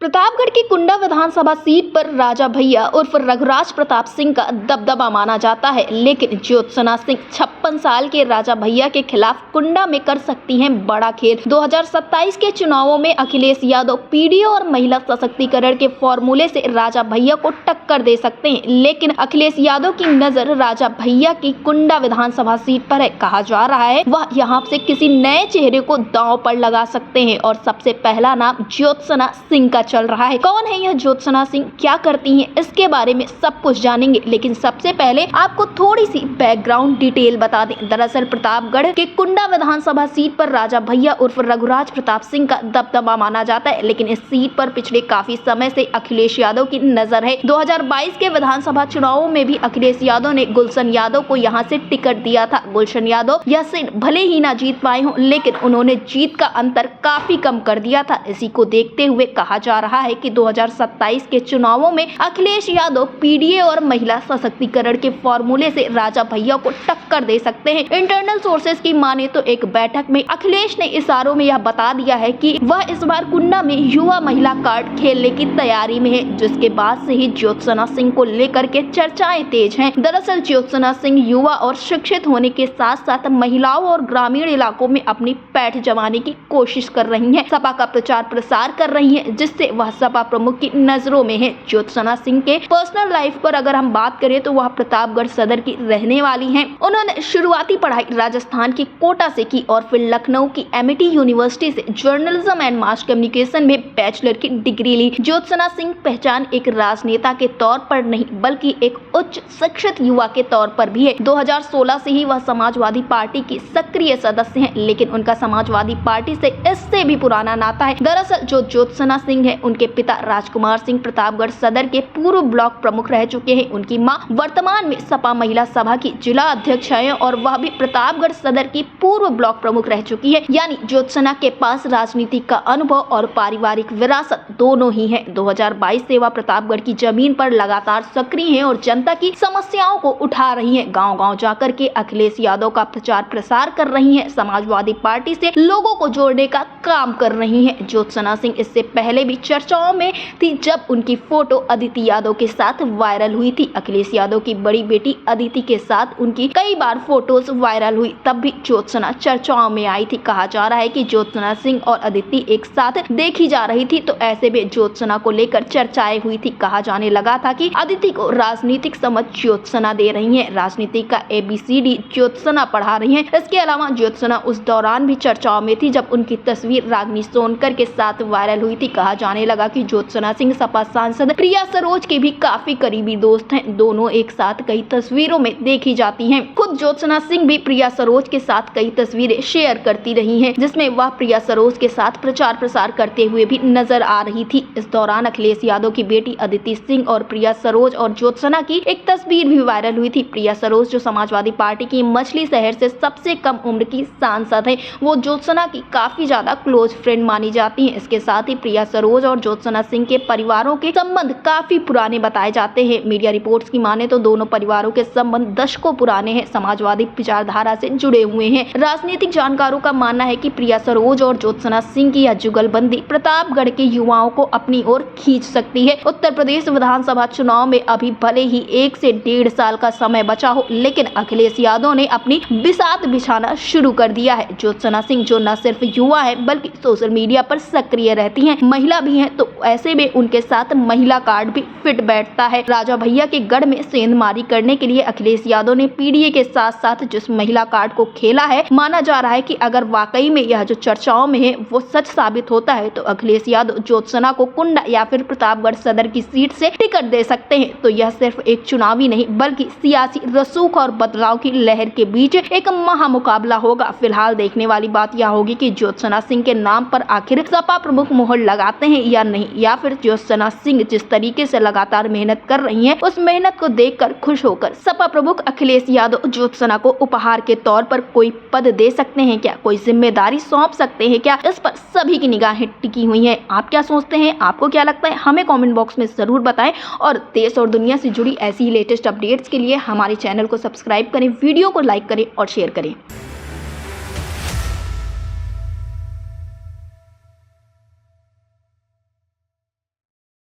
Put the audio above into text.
प्रतापगढ़ की कुंडा विधानसभा सीट पर राजा भैया उर्फ रघुराज प्रताप सिंह का दबदबा माना जाता है, लेकिन ज्योत्सना सिंह 56 साल के राजा भैया के खिलाफ कुंडा में कर सकती हैं बड़ा खेल। 2027 के चुनावों में अखिलेश यादव पीडीओ और महिला सशक्तिकरण के फॉर्मूले से राजा भैया को टक्कर दे सकते हैं, लेकिन अखिलेश यादव की नजर राजा भैया की कुंडा विधानसभा सीट पर है। कहा जा रहा है वह यहां से किसी नए चेहरे को दांव पर लगा सकते हैं और सबसे पहला नाम ज्योत्सना सिंह का चल रहा है। कौन है यह ज्योत्सना सिंह, क्या करती हैं, इसके बारे में सब कुछ जानेंगे, लेकिन सबसे पहले आपको थोड़ी सी बैकग्राउंड डिटेल बता दें। दरअसल प्रतापगढ़ के कुंडा विधानसभा सीट पर राजा भैया उर्फ रघुराज प्रताप सिंह का दबदबा माना जाता है, लेकिन इस सीट पर पिछले काफी समय से अखिलेश यादव की नजर है। 2022 के विधानसभा चुनावों में भी अखिलेश यादव ने गुलशन यादव को यहां से टिकट दिया था। गुलशन यादव यह सीट भले ही ना जीत पाए हों, लेकिन उन्होंने जीत का अंतर काफी कम कर दिया था। इसी को देखते हुए कहा जा रहा है कि 2027 के चुनावों में अखिलेश यादव पीडीए और महिला सशक्तिकरण के फॉर्मूले से राजा भैया को टक्कर दे सकते हैं। इंटरनल सोर्सेज की माने तो एक बैठक में अखिलेश ने इशारों में यह बता दिया है कि वह इस बार कुंडा में युवा महिला कार्ड खेलने की तैयारी में है, जिसके बाद से ही ज्योत्सना सिंह को लेकर के चर्चाएं तेज हैं। दरअसल ज्योत्सना सिंह युवा और शिक्षित होने के साथ साथ महिलाओं और ग्रामीण इलाकों में अपनी पैठ जमाने की कोशिश कर रही है, सपा का प्रचार प्रसार कर रही है, जिससे वह सपा प्रमुख की नजरों में है। ज्योत्सना सिंह के पर्सनल लाइफ पर अगर हम बात करें तो वह प्रतापगढ़ सदर की रहने वाली हैं। उन्होंने शुरुआती पढ़ाई राजस्थान की कोटा से की और फिर लखनऊ की एमिटी यूनिवर्सिटी से जर्नलिज्म एंड मास कम्युनिकेशन में बैचलर की डिग्री ली। ज्योत्सना सिंह पहचान एक राजनेता के तौर पर नहीं बल्कि एक उच्च शिक्षित युवा के तौर पर भी है। 2016 से ही वह समाजवादी पार्टी की सक्रिय सदस्य हैं, लेकिन उनका समाजवादी पार्टी से इससे भी पुराना नाता है। दरअसल जो ज्योत्सना सिंह है, उनके पिता राजकुमार सिंह प्रतापगढ़ सदर के पूर्व ब्लॉक प्रमुख रह चुके हैं। उनकी मां वर्तमान में सपा महिला सभा की जिला अध्यक्ष है और वह भी प्रतापगढ़ सदर की पूर्व ब्लॉक प्रमुख रह चुकी है। यानी ज्योत्सना के पास राजनीति का अनुभव और पारिवारिक विरासत दोनों ही है। 2022 से वह प्रतापगढ़ की जमीन पर लगातार सक्रिय है और जनता की समस्याओं को उठा रही है। गाँव-गाँव जाकर के अखिलेश यादव का प्रचार प्रसार कर रही है, समाजवादी पार्टी से लोगों को जोड़ने का काम कर रही है। ज्योत्सना सिंह इससे पहले भी चर्चाओं में थी जब उनकी फोटो अदिति यादव के साथ वायरल हुई थी। अखिलेश यादव की बड़ी बेटी अदिति के साथ उनकी कई बार फोटोज वायरल हुई, तब भी ज्योत्सना चर्चाओं में आई थी। कहा जा रहा है कि ज्योत्सना सिंह और अदिति एक साथ देखी जा रही थी, तो ऐसे में ज्योत्सना को लेकर चर्चाएं हुई थी। कहा जाने लगा था कि अदिति को राजनीतिक समझ ज्योत्सना दे रही है, राजनीति का ABCD ज्योत्सना पढ़ा रही है। इसके अलावा ज्योत्सना उस दौरान भी चर्चाओं में थी जब उनकी तस्वीर रागिनी सोनकर के साथ वायरल हुई थी। कहा जाने लगा कि ज्योत्सना सिंह सपा सांसद प्रिया सरोज के भी काफी करीबी दोस्त हैं, दोनों एक साथ कई तस्वीरों में देखी जाती हैं। खुद ज्योत्सना सिंह भी प्रिया सरोज के साथ कई तस्वीरें शेयर करती रही हैं, जिसमें वह प्रिया सरोज के साथ प्रचार प्रसार करते हुए भी नजर आ रही थी। इस दौरान अखिलेश यादव की बेटी अदिति सिंह और प्रिया सरोज और ज्योत्सना की एक तस्वीर भी वायरल हुई थी। प्रिया सरोज जो समाजवादी पार्टी की मछली शहर से सबसे कम उम्र की सांसद है, वो ज्योत्सना की काफी ज्यादा क्लोज फ्रेंड मानी जाती है। इसके साथ ही प्रिया सरोज और ज्योत्सना सिंह के परिवारों के संबंध काफी पुराने बताए जाते हैं। मीडिया रिपोर्ट्स की माने तो दोनों परिवारों के संबंध दशकों पुराने हैं, समाजवादी विचारधारा से जुड़े हुए हैं। राजनीतिक जानकारों का मानना है कि प्रिया सरोज और ज्योत्सना सिंह की यह जुगलबंदी प्रतापगढ़ के युवाओं को अपनी ओर खींच सकती है। उत्तर प्रदेश विधानसभा चुनाव में अभी भले ही 1 से 1.5 साल का समय बचा हो, लेकिन अखिलेश यादव ने अपनी बिसात बिछाना शुरू कर दिया है। ज्योत्सना सिंह जो न सिर्फ युवा है बल्कि सोशल मीडिया पर सक्रिय रहती हैं, महिला भी हैं, तो ऐसे में उनके साथ महिला कार्ड भी फिट बैठता है। राजा भैया के गढ़ में सेंधमारी करने के लिए अखिलेश यादव ने पीडीए के साथ साथ जिस महिला कार्ड को खेला है, माना जा रहा है कि अगर वाकई में यह जो चर्चाओं में है वो सच साबित होता है तो अखिलेश यादव ज्योत्सना को कुंडा या फिर प्रतापगढ़ सदर की सीट से टिकट दे सकते हैं। तो यह सिर्फ एक चुनावी नहीं बल्कि सियासी रसूख और बदलाव की लहर के बीच एक महामुकाबला होगा। फिलहाल देखने वाली बात यह होगी कि ज्योत्सना सिंह के नाम पर आखिर सपा प्रमुख मोहर लगाते हैं या नहीं, या फिर ज्योत्सना सिंह जिस तरीके से लगातार मेहनत कर रही हैं, उस मेहनत को देखकर खुश होकर सपा प्रमुख अखिलेश यादव ज्योत्सना को उपहार के तौर पर कोई पद दे सकते हैं क्या, कोई जिम्मेदारी सौंप सकते हैं क्या, इस पर सभी की निगाहें टिकी हुई हैं। आप क्या सोचते हैं, आपको क्या लगता है, हमें कमेंट बॉक्स में जरूर बताएं और देश और दुनिया से जुड़ी ऐसी लेटेस्ट अपडेट्स के लिए हमारे चैनल को सब्सक्राइब करें, वीडियो को लाइक करें और शेयर करें।